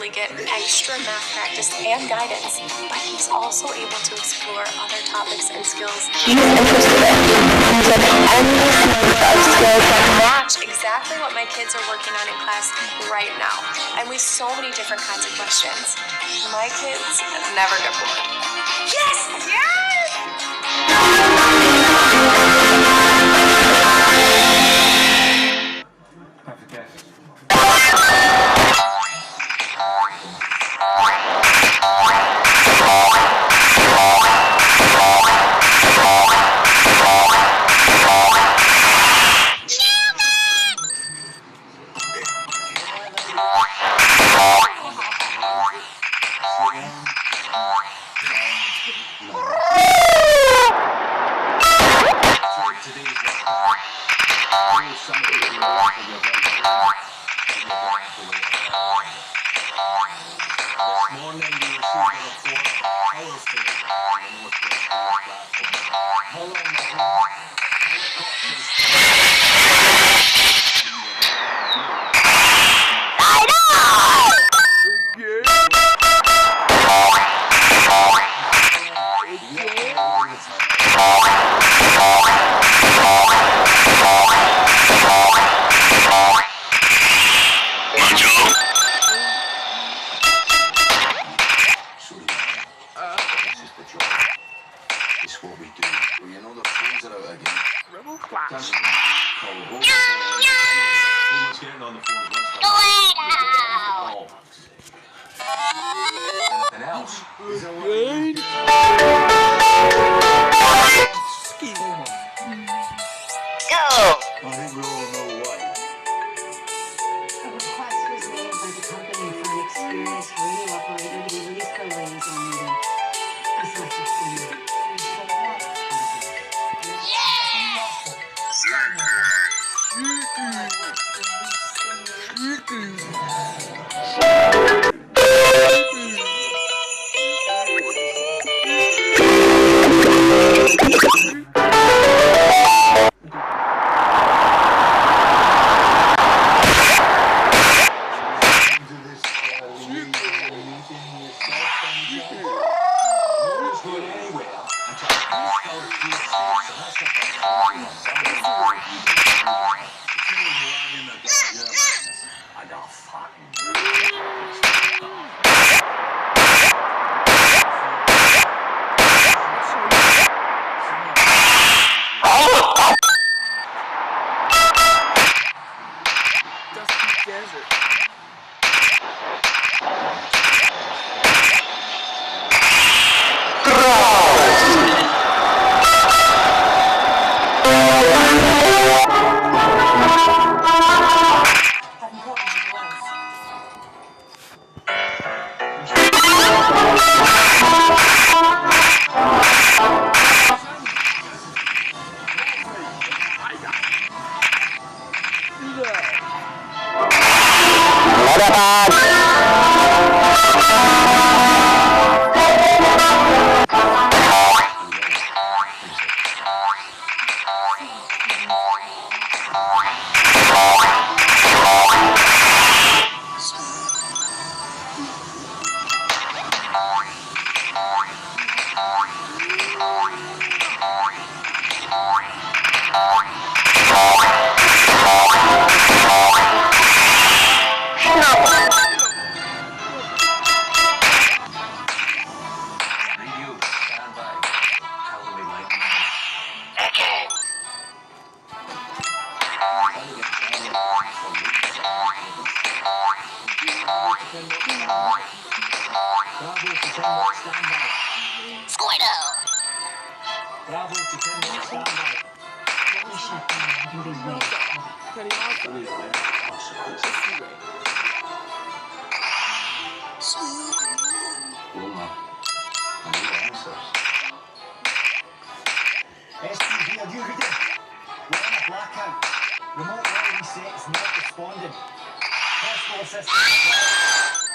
really get extra math practice and guidance, but he's also able to explore other topics and skills. He's interested in using any number of skills that Match exactly what my kids are working on in class right now, and with so many different kinds of questions. My kids never get bored. Yes! Yes! Bravo to 10 minutes standby. STV, are you reading? We're in a blackout. Remote well resets not responding. Hospital assistance.